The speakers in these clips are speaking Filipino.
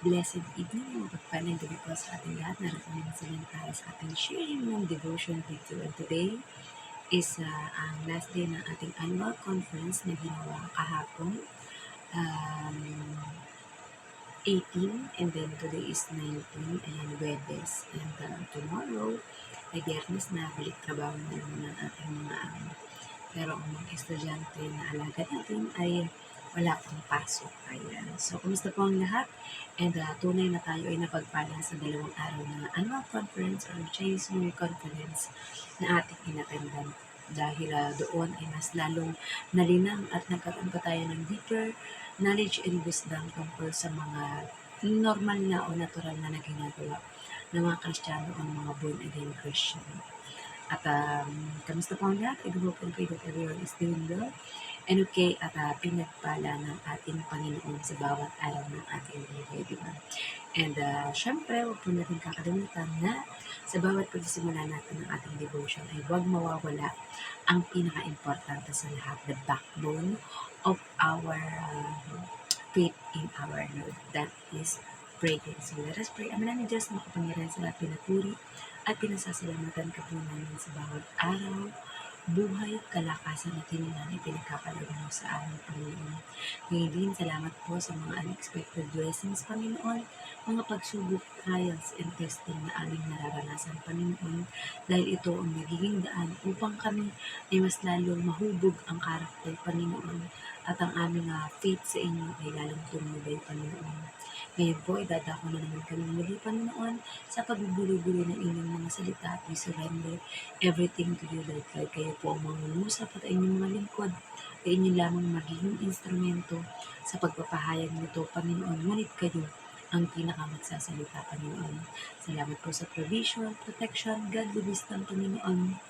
Blessed evening, mapagpalang gabi po sa ating lahat. Narito naman sila para sa ating sharing ng devotion video. And today is ang last day ng ating annual conference na ginawa kahapon. Um, 18 and then today is 19 and Webes. And tomorrow ay Biyernes na, balik trabaho na naman ang ating mga pero ang mga estudyante na alaga natin ay wala pang pasok. Ayan. So, kumusta po ang lahat? And tunay na tayo ay napagpala sa 2 araw na annual conference or Chinese New Year conference na ating inatendan. Dahil doon ay mas lalong nalinang at nagkaroon pa tayo ng deeper knowledge and wisdom tungkol sa mga normal na o natural na ginagawa ng mga Kristiyano o mga born again Christian. At kamusta po ang lahat? I do hope and pray that everyone is doing well and okay at pinagpala ng ating Panginoon sa bawat araw ng ating buhay, di ba? And syempre, huwag po natin kakalimutan na sa bawat pagsisimula natin ng ating devotion ay huwag mawawala ang pinaka-importante sa lahat, the backbone of our faith in our Lord. That is praying. So let us pray. Ama namin Diyos, makapangyarihan sa lahat, pinapuri at pinasasalamatan ka po namin sa bawat araw, buhay, kalakasan at hinilang ipinagkakalob mo sa aming Panginoon. Ngayon din, salamat po sa mga unexpected blessings, Panginoon, mga pagsubok, trials, and testing na aming nararanasan, Panginoon, dahil ito ang nagiging daan upang kami ay mas lalong mahubog ang karakter, Panginoon, at ang aming faith sa inyo ay lalong tumibay, Panginoon. Ngayon po, idadako na naman kami muli, Panginoon, sa pagbubuli-buli ng inyong mga salita at we surrender everything to you, Lord God. Kayo po ang mangungusap at inyong mga lingkod ay inyo lamang magiging instrumento sa pagpapahayag nito, Panginoon. Ngunit kayo ang pinakamagsasalita, Panginoon. Salamat po sa provision, protection, godly wisdom, Panginoon,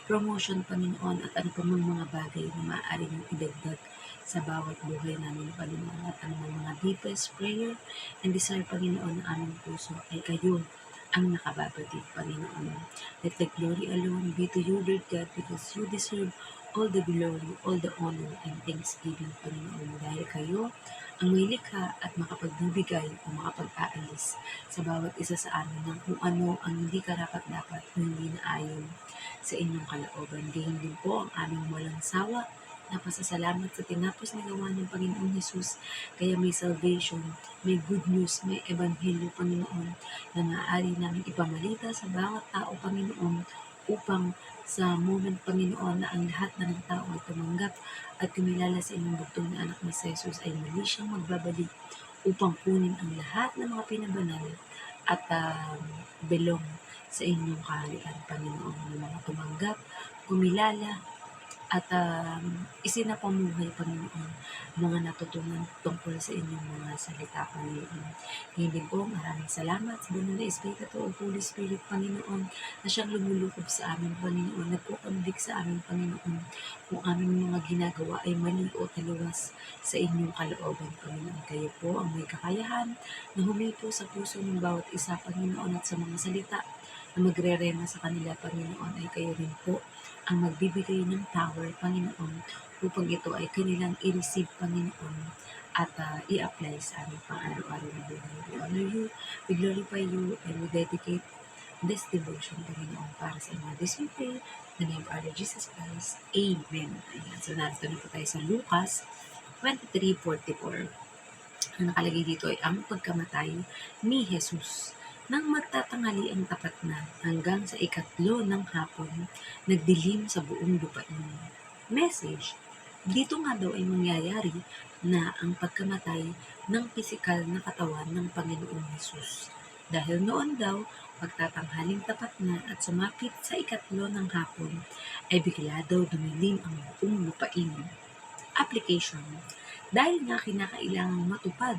promotion, Panginoon, at ano pa mang mga bagay na maaari mong idagdag sa bawat buhay namin, Panginoon, at ang mga deepest prayer and desire, Panginoon, ng aming puso ay kayo ang nakababatid, Panginoon. Let the glory alone be to you, Lord God, because you deserve all the glory, all the honor, and thanksgiving, Panginoon. Dahil kayo ang may likha at makapagbibigay o makapag-aalis sa bawat isa sa amin ng kung ano ang hindi karapat-dapat o hindi na ayon sa inyong kalooban. Gayon din po ang aming walang sawa na pasasalamat sa tinapos na gawa ng Panginoong Hesus. Kaya may salvation, may good news, may ebanghelyo, Panginoon, na maaari namin ipamalita sa bawat tao, Panginoon, upang sa moment, Panginoon, na ang lahat na ng tao ay tumanggap at kumilala sa inyong bugtong na anak na si Jesus ay muli siyang magbabalik upang kunin ang lahat ng mga pinabanal at belong sa inyong kaharian, Panginoon, ng mga tumanggap, kumilala, at isinapamuhay, Panginoon, mga natutunan tungkol sa inyong mga salita, Panginoon. Hindi po, maraming salamat sa banal na Espiritu o Holy Spirit, Panginoon, na siyang lumulukob sa amin, Panginoon, nagkukonvict sa amin, Panginoon, kung aming mga ginagawa ay mali o taliwas sa inyong kalooban, Panginoon. Kayo po ang may kakayahan na humipo sa puso ng bawat isa, Panginoon, at sa mga salita na magre-rema sa kanila, Panginoon, ay kayo rin po ang magbibigay ng power, Panginoon, upang ito ay kanilang i-receive, Panginoon, at i-apply sa aming pang-araw-araw na buhay. We honor you, we glorify you, and we dedicate this devotion, Panginoon, para sa inyo. This we pray, in the name of our Lord Jesus Christ. Amen. Ayan. So, narito na po tayo sa Lucas 23:44. Ang nakalagay dito ay ang pagkamatay ni Jesus. Nang magtatanghali ang tapat na hanggang sa 3 ng hapon, nagdilim sa buong lupain. Message, dito nga daw ay mangyayari na ang pagkamatay ng pisikal na katawan ng Panginoong Hesus. Dahil noon daw, magtatanghaling tapat na at sumapit sa 3 ng hapon, ay bigla daw dumilim ang buong lupain. Application, dahil nga kinakailangang matupad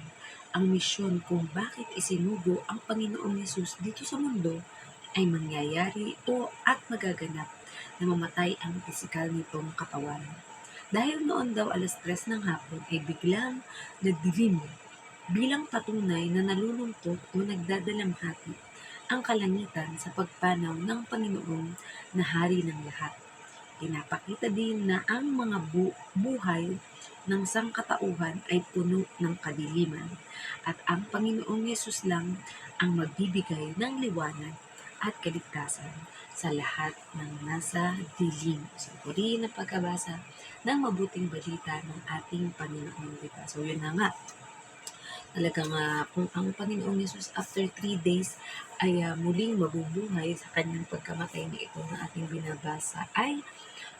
ang misyon kung bakit isinugo ang Panginoong Hesus dito sa mundo, ay mangyayari ito at magaganap na mamatay ang pisikal nitong katawan. Dahil noon daw 3:00 ng hapon ay biglang nagdilim bilang patunay na nalulungkot o nagdadalamhati ang kalangitan sa pagpanaw ng Panginoon na hari ng lahat. Pinapakita din na ang mga buhay ng sangkatauhan ay puno ng kadiliman at ang Panginoong Yesus lang ang magbibigay ng liwanag at kaligtasan sa lahat ng nasa dilim. So, puri na pagkabasa ng mabuting balita ng ating Panginoon, diba? So, yun na nga. Talagang kung ang Panginoong Yesus after 3 days ay muling mabubuhay sa kanyang pagkamatay na ito na ating binabasa, ay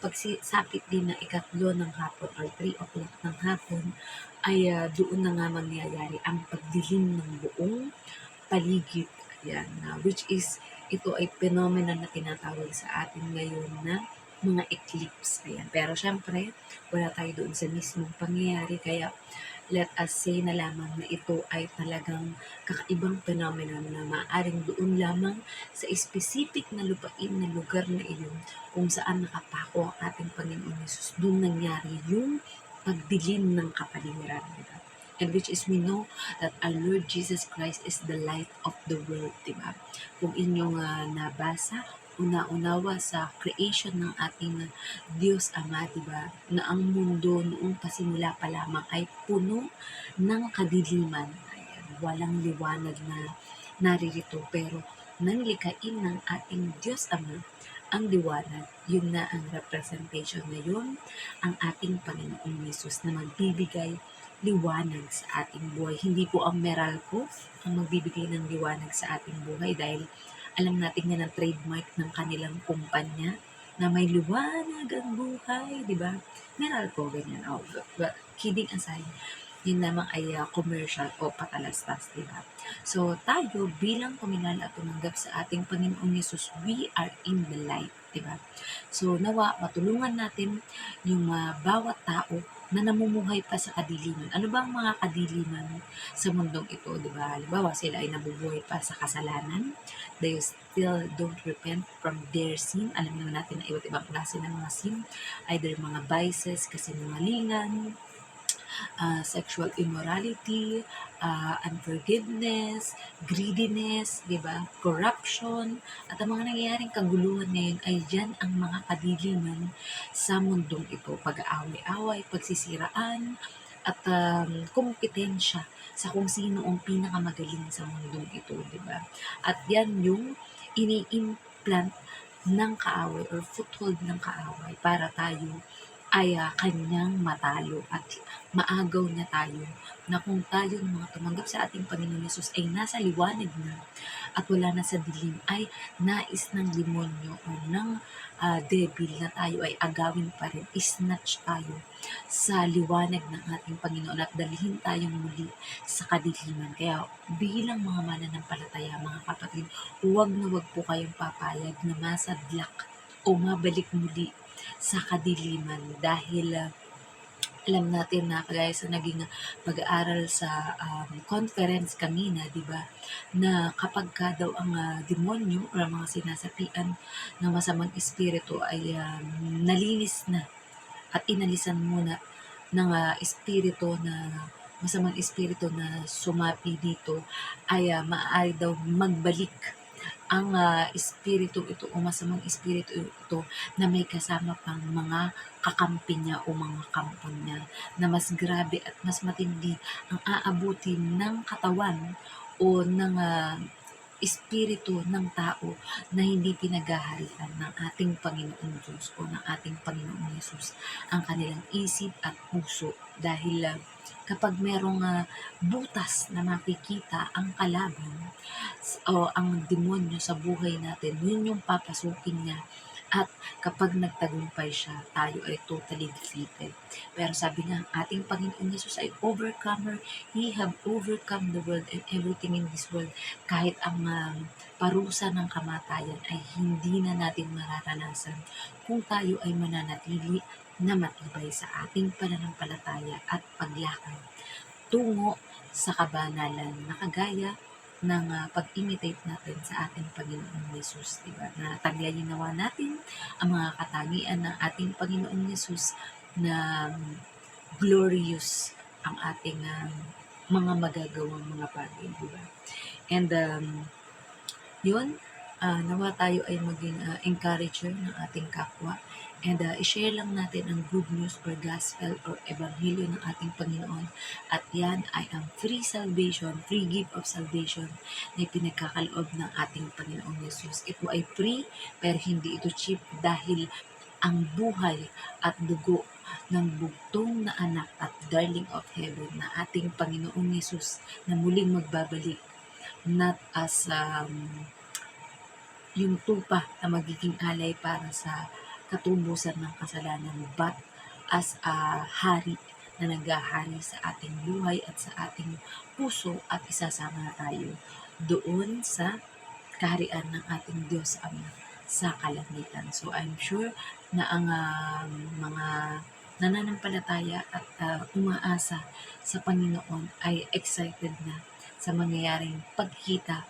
pagsapit din na ikatlo ng hapon or 3 o'clock ng hapon, ay doon na nga mangyayari ang pagdilim ng buong paligid. Yan, which is, ito ay phenomenon na tinatawag sa atin ngayon na mga eclipse. Ayan. Pero syempre, wala tayo doon sa mismong pangyayari, kaya let us say na lamang na ito ay talagang kakaibang phenomenon na maaaring doon lamang sa specific na lupain na lugar na iyon kung saan nakapako ang ating Panginoon Yesus. Doon nangyari yung pagdilim ng kapaligiran. Diba? And which is we know that our Lord Jesus Christ is the light of the world. Diba? Kung inyong nabasa, una-unawa sa creation ng ating Diyos Ama, diba, na ang mundo noong pasimula pa lamang ay puno ng kadiliman. Ayan, walang liwanag na naririto, pero nang likain ng ating Diyos Ama ang liwanag, yun na ang representation ngayon, ang ating Panginoong Yesus na magbibigay liwanag sa ating buhay. Hindi po ang Meralco ang magbibigay ng liwanag sa ating buhay, dahil alam natin yan ang trademark ng kanilang kumpanya na may liwanag ang buhay, di ba? Meralco, ganyan. Oh, but kidding aside, yun lamang ay commercial o patalastas, di ba? So, tayo bilang kuminal at tumanggap sa ating Panginoong Yesus, we are in the light, di ba? So, nawa, matulungan natin yung bawat tao na namumuhay pa sa kadiliman. Ano ba ang mga kadiliman sa mundong ito, di ba? Halimbawa, sila ay nabubuhay pa sa kasalanan. They still don't repent from their sin. Alam naman natin na iba't ibang klase ng mga sin. Either mga vices, kasinungalingan, sexual immorality, unforgiveness, greediness, di ba? Corruption, at ang mga nangyayaring kaguluhan ngayon ay yan ang mga kadiliman sa mundong ito. Pag-aaway-away, pagsisiraan, at kompetensya sa kung sino ang pinakamagaling sa mundong ito, di ba? At yan yung ini-implant ng kaaway or foothold ng kaaway para tayo ay kanyang matalo at maagaw niya tayo na kung tayo ng mga tumanggap sa ating Panginoon Yesus ay nasa liwanag na at wala na sa dilim, ay nais ng demonyo o ng devil na tayo ay agawin pa rin, isnatch tayo sa liwanag ng ating Panginoon at dalhin tayong muli sa kadiliman. Kaya bilang mga mananampalataya, mga kapatid, huwag na huwag po kayong papayag na masadlak o mabalik muli sa kadiliman, dahil alam natin na kagaya sa naging pag-aaral sa conference kanina, di ba, na kapag ka daw ang demonyo o mga sinasapian ng masamang espiritu ay nalinis na at inalisan muna ng espiritu na masamang espiritu na sumapi dito, ay maaari daw magbalik ang espiritu ito o masamang espiritu ito na may kasama pang mga kakampi niya o mga kampon niya, na mas grabe at mas matindi ang aabutin ng katawan o ng espiritu ng tao na hindi pinaghaharian ng ating Panginoong Diyos o ng ating Panginoong Yesus ang kanilang isip at puso, dahil kapag merong butas na makikita ang kalaban o ang demonyo sa buhay natin, yun yung papasukin niya. At kapag nagtagumpay siya, tayo ay totally defeated. Pero sabi nga, ating Panginoon Yesus ay overcomer. He have overcome the world and everything in this world. Kahit ang parusa ng kamatayan ay hindi na natin mararanasan kung tayo ay mananatili na matibay sa ating pananampalataya at paglakad tungo sa kabanalan na kagaya ng pag-imitate natin sa ating Panginoong Yesus, diba? Na taglayin nawa natin ang mga katangian ng ating Panginoong Yesus na glorious ang ating mga magagawang mga bagay, diba? And yun, nawa tayo ay maging encourager ng ating kapwa and i-share lang natin ang good news or gospel or ebanghelyo ng ating Panginoon at yan ay ang free salvation, free gift of salvation na pinagkakaloob ng ating Panginoong Yesus. Ito ay free pero hindi ito cheap dahil ang buhay at dugo ng bugtong na anak at darling of heaven na ating Panginoong Yesus na muling magbabalik not as yung tupa na magiging alay para sa katubusan ng kasalanan but as a hari na naghahari sa ating buhay at sa ating puso at isasama na tayo doon sa kaharian ng ating Diyos Ama sa kalangitan. So I'm sure na ang mga nananampalataya at umaasa sa Panginoon ay excited na sa mangyayaring pagkita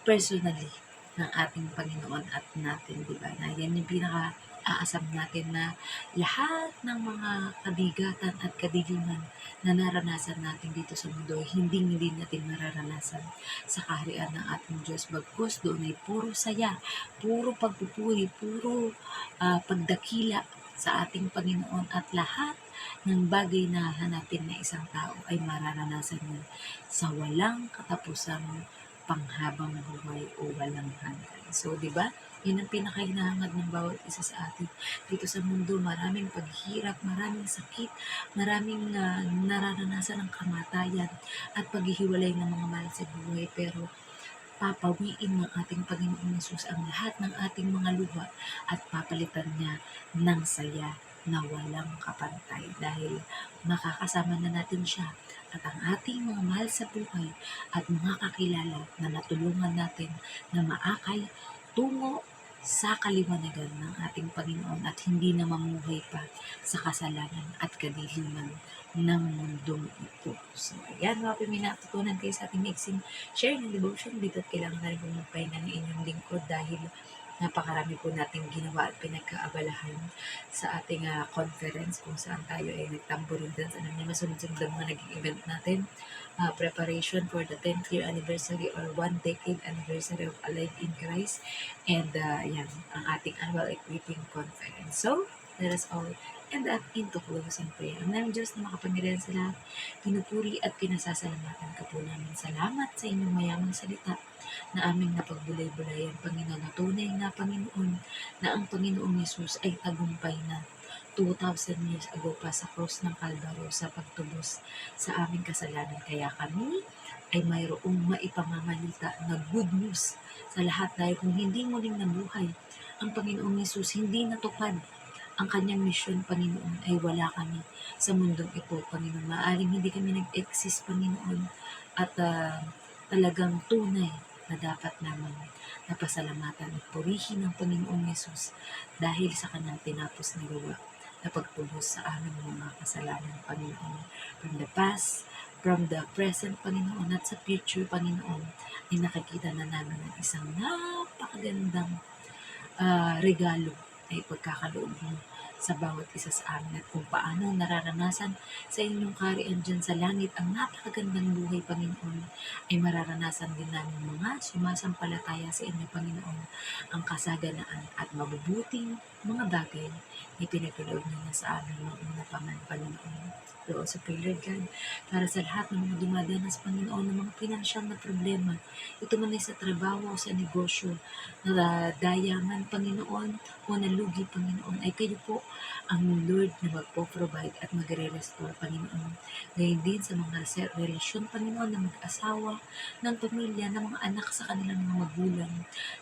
personally ng ating Panginoon at natin, di ba? Na yan yung pinaka-aasam natin na lahat ng mga kabigatan at kadiliman na naranasan natin dito sa mundo, hindi natin mararanasan sa kaharian ng ating Diyos. Bagkus doon ay puro saya, puro pagpupuri, puro pagdakila sa ating Panginoon at lahat ng bagay na hanapin na isang tao ay mararanasan niya sa walang katapusang panghabang buhay o walang hanggan. So, di ba? Yun ang pinakahinahangad ng bawat isa sa atin. Dito sa mundo, maraming paghihirap, maraming sakit, maraming nararanasan ng kamatayan at paghihiwalay ng mga mahal sa buhay. Pero papawiin ng ating Panginoong Yesus ang lahat ng ating mga luha at papalitan niya ng saya na walang kapantay dahil makakasama na natin siya at ang ating mga mahal sa buhay at mga kakilala na natulungan natin na maakay tungo sa kaliwanagan ng ating Panginoon at hindi na mamuhay pa sa kasalanan at kadiliman ng mundong ito. So, ayan, mga may natutunan kayo sa ating mixing share ng devotion. Dito at kailangan na rin pong magpahinga ng inyong lingkod dahil napakarami po nating ginawa at pinagkaabalahan sa ating conference kung saan tayo ay nagtamburin din sa masunod-sunod ang mga naging event natin. Preparation for the 10th year anniversary or 1 decade anniversary of Alive in Christ and yan, ang ating annual equipping conference. So, let us all end up into closing prayer. Ang naming Diyos na makapangyarihan sa lahat, pinupuri at pinasasalamatan ka po namin. Salamat sa inyong mayamang salita na aming napagbulay-bulayan, Panginoon, na tunay na Panginoon, na ang Panginoong Yesus ay tagumpay na 2,000 years ago pa sa cross ng Kalbaryo sa pagtubos sa aming kasalanan. Kaya kami ay mayroong maipamamalita na good news sa lahat dahil kung hindi muling nabuhay ang Panginoong Yesus, hindi natupad ang kanyang misyon, Panginoon, ay wala kami sa mundong ito, Panginoon. Maaring hindi kami nag-exist, Panginoon, at talagang tunay na dapat naman napasalamatan at purihin ng Panginoong Yesus dahil sa kanyang tinapos na gawa na pagtubos sa aming mga kasalanan, Panginoon. From the past, from the present, Panginoon, at sa future, Panginoon, ay nakikita na namin ang isang napakagandang regalo ay pagkakaloob mo sa bawat isa sa amin at kung paano nararanasan sa inyong kaharian dyan sa langit ang napakagandang buhay, Panginoon, ay mararanasan din namin mga sumasampalataya sa inyo, Panginoon, ang kasaganaan at mabubuting mga bagay na pinagkaloob niyo na sa amin noong una pa man, Panginoon. We also pray, Lord God, para sa lahat ng mga dumadanas, Panginoon, ng mga pinansyal na problema. Ito man ay sa trabaho o sa negosyo, na dayaman, Panginoon, o nalugi, Panginoon, ay kayo po ang Lord na magpo-provide at magre-restore, Panginoon. Ngayon din sa mga relasyon, Panginoon, ng mag-asawa, ng pamilya, ng mga anak sa kanilang mga magulang,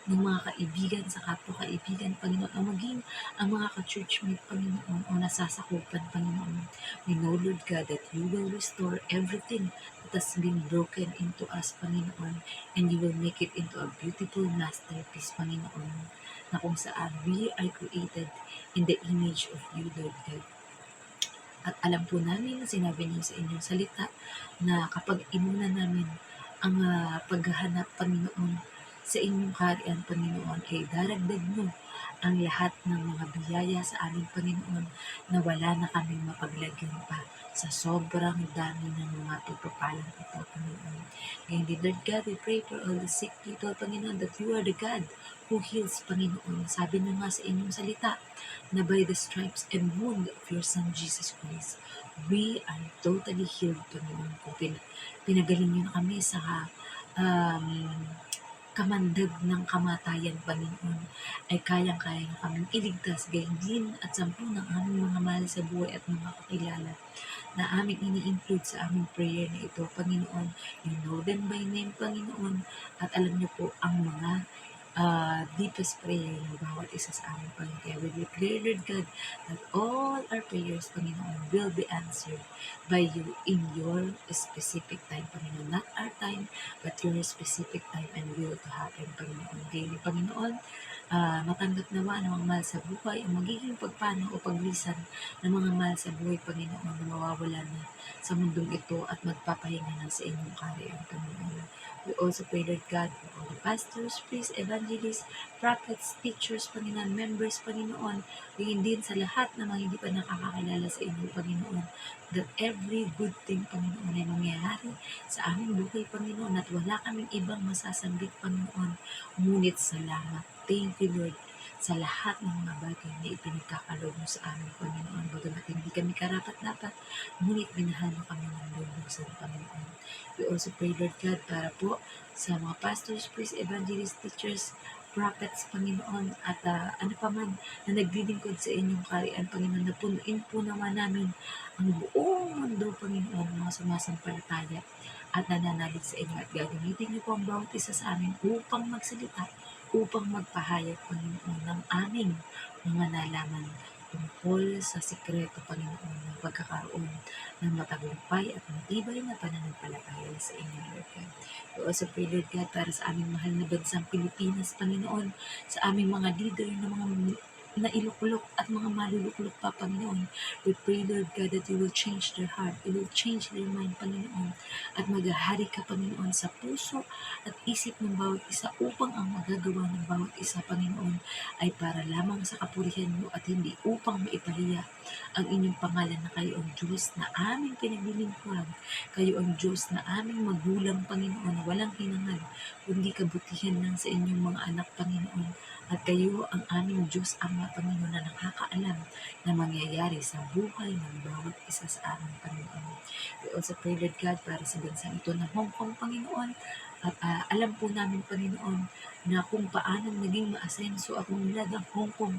ng mga kaibigan sa kapwa-kaibigan, Panginoon, o maging ang mga ka-churchmate, Panginoon, o nasasakupan, Panginoon. We know, Lord God, that you will restore everything that has been broken into us, Panginoon, and you will make it into a beautiful masterpiece, Panginoon, na kung saan we are created in the image of you, Lord God. At alam po namin na sinabi niyo sa inyong salita na kapag inuna namin ang paghahanap, Panginoon, sa inyong kaharian, Panginoon, ay daragdag mo ang lahat ng mga biyaya sa aming Panginoon na wala na kaming mapaglagyan pa sa sobrang dami ng mga pagpapalang ito, Panginoon. And Lord God, we pray for all the sick people, Panginoon, that you are the God who heals, Panginoon. Sabi niyo nga sa inyong salita na by the stripes and wound of your Son, Jesus Christ, we are totally healed, Panginoon. Kung pinagaling niyo na kami sa um, kamandag ng kamatayan, Panginoon, ay kayang-kaya na kaming iligtas, gayon din at sampu ng aming mga mahal sa buhay at mga kakilala na aming ini-include sa aming prayer na ito, Panginoon. You know them by name, Panginoon, at alam niyo po ang mga deepest prayer ng bawat isa sa amin, Panginoon. Kaya we declare, Lord God, that all our prayers, Panginoon, will be answered by you in your specific time, Panginoon. Not our time, but your specific time and will to happen, Panginoon. Kaya, Panginoon, matanggap nawa ng mga mahal sa buhay ang magiging pagpanaw o paglisan ng mga mahal sa buhay, Panginoon, na mawawala na sa mundong ito at magpapahinga na sa inyong kaharian, Panginoon. We also pray, Lord God, for all the pastors, priests, evangelists, prophets, teachers, Panginoon, members, Panginoon, gayon din sa lahat na mga hindi pa nakakakilala sa inyo, Panginoon, that every good thing, Panginoon, ay mangyayari sa aming buhay, Panginoon, at wala kaming ibang masasambit, Panginoon, ngunit salamat. Thank you, Lord, sa lahat ng mga bagay na ipinagkakaloob mo sa amin, Panginoon. Bagamat hindi kami karapat-dapat, ngunit minahal mo kami ng lubos, Panginoon. We also pray, Lord God, para po sa mga pastors, priests, evangelists, teachers, prophets, Panginoon, at ano pa man na naglilingkod sa inyong kaharian, Panginoon, na punuin po naman namin ang buong mundo, Panginoon, mga sumasampalataya at nananalig sa inyo at gagamitin niyo po ang bawat isa sa amin upang magsalita, upang magpahayag, Panginoon, ng aming mga nalaman tungkol sa sikreto, Panginoon, ng pagkakaroon ng matagumpay at matibay na pananampalataya sa inyo, Lord God. We also pray, Lord God, para sa aming mahal na bansang Pilipinas, Panginoon, sa aming mga leader na mga nailuklok at mga maluluklok pa, Panginoon. We pray, Lord God, that you will change their heart, you will change their mind, Panginoon, at maghahari ka, Panginoon, sa puso at isip ng bawat isa upang ang magagawa ng bawat isa, Panginoon, ay para lamang sa kapurihan mo at hindi upang maipahiya ang inyong pangalan na kayo ang Diyos na aming pinaglilingkuran, kayo ang Diyos na aming magulang, Panginoon, na walang hinangad, kundi kabutihan lang sa inyong mga anak, Panginoon, at kayo ang aming Diyos Ama, Panginoon, na nakakaalam na mangyayari sa buhay ng bawat isa sa aming, Panginoon. We also pray, Lord God, para sa bansang ito ng Hong Kong, Panginoon, at alam po namin, Panginoon, na kung paano naging maasenso at umunlad ang Hong Kong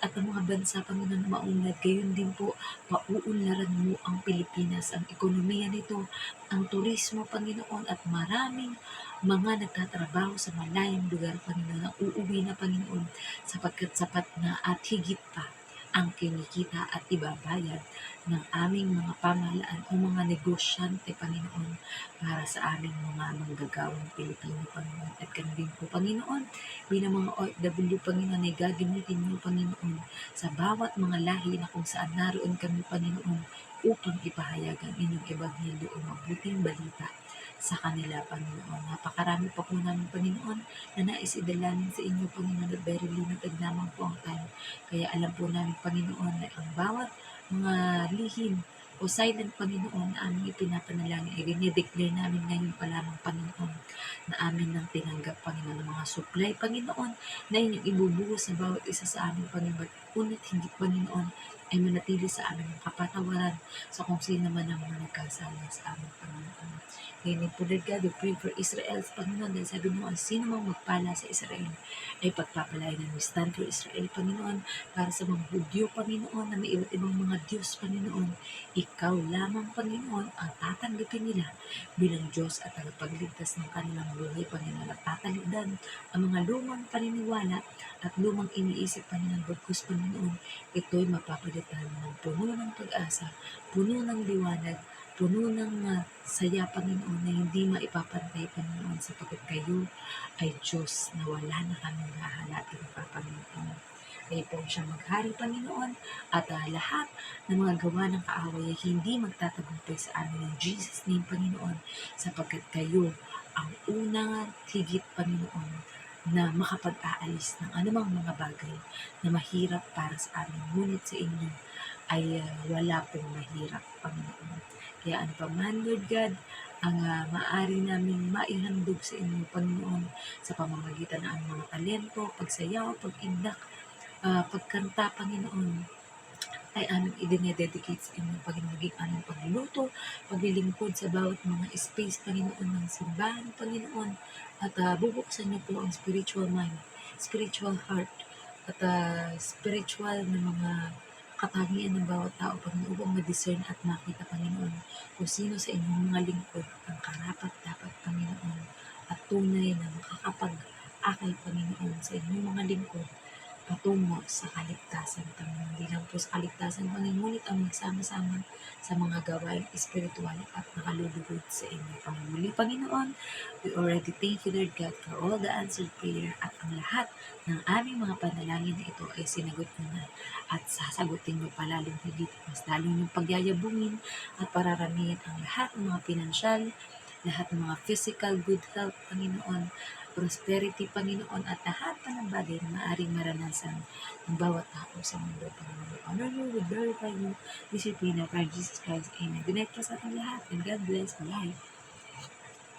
at ang mga bansa, Panginoon, na maunlad, gayon din po, pauunlaran mo ang Pilipinas, ang ekonomiya nito, ang turismo, Panginoon, at maraming mga nagtatrabaho sa malayong lugar, Panginoon, ang uuwi na, Panginoon, sapagkat sapat na at higit pa ang kinikita at ibabayad ng aming mga pamahalaan o mga negosyante, Panginoon, para sa aming mga manggagawang Pilipino, Panginoon. At kami din po, Panginoon, bilang mga OFW, Panginoon, ay gagamitin mo, Panginoon, sa bawat mga lahi na kung saan naroon kami, Panginoon, upang ipahayag ang inyong ebanghelyo o mabuting balita sa kanila, Panginoon. Napakarami pa po namin, Panginoon, na nais idalangin sa inyo, Panginoon, at very limited lamang po ang time. Kaya alam po namin, Panginoon, na ang bawat mga lihim o silent, Panginoon, na aming ipinapanalangin ay dinideclare namin ngayon pa lamang, Panginoon, na amin nang tinanggap, Panginoon, ng mga supply, Panginoon, na inyong ibubuhos sa bawat isa sa amin, Panginoon. Unat hindi, Panginoon, ay manatili sa amin ang kapatawaran sa kung sino man ang mga nagkasala sa amin, Panginoon. Ngayon po, Lord God, we pray for Israel, Panginoon, dahil sabi mo, ang sino mang magpala sa Israel ay pagpapalain ng stand for Israel, Panginoon, para sa mga Hudyo, Panginoon, na may iba't ibang mga Diyos, Panginoon. Ikaw lamang, Panginoon, ang tatanggapin nila bilang Diyos at tagapagligtas ng kanilang buhay, Panginoon, at tatalikdan ang mga lumang paniniwala at lumang iniisip, Panginoon, bagkus, Panginoon, ito'y mapapalitan ng puno ng pag-asa, puno ng liwanag, puno ng saya, Panginoon, na hindi maipapantay, Panginoon, sapagkat kayo ay Diyos na wala na kaming hahanapin pa, Panginoon. Kayo po siyang maghari, Panginoon, at lahat ng mga gawa ng kaaway ay hindi magtatagumpay sa amin ng Jesus name, Panginoon, sapagkat kayo ang unang higit, Panginoon, na makapag-aalis ng anumang mga bagay na mahirap para sa amin. Ngunit sa inyo ay wala pong mahirap, Panginoon. Kaya ano pa man, Lord God, ang maaari namin maihandog sa inyo, Panginoon, sa pamamagitan ng aming mga talento, pagsayaw, pag-indak, pagkanta, Panginoon, ay aming idinededicate sa inyo, maging aming pagluluto, paglilingkod sa bawat mga space, Panginoon, ng simbahan, Panginoon, at bubuksan niyo po ang spiritual mind, spiritual heart, at spiritual na mga katangian ng bawat tao, Panginoon, upang ma-discern at makita, Panginoon, kung sino sa inyong mga lingkod ang karapat-dapat, Panginoon, at tunay na makakapag-akay, Panginoon, sa inyong mga lingkod patungo sa kaligtasan, Panginoon. Hindi lang po sa kaligtasan, Panginoon, ngunit ang magsama-sama sa mga gawaing espiritual at nakalulugod sa inyo. Panginoon, Panginoon, we already thank you, Lord God, for all the answered prayer at ang lahat ng aming mga panalangin na ito ay sinagot nyo na at sasagutin nyo pa lalong higit, mas lalong yung pagyayabungin at pararamihan ang lahat ng mga pinansyal, lahat ng mga physical good health, Panginoon, prosperity, Panginoon, at lahat pa ng bagay na maaaring maranasan ng bawat tao sa mundo, Panginoon. We honor you, we glorify you, disciplina, for Jesus Christ. Amen. Good night po sa ating lahat, and God bless. Bye.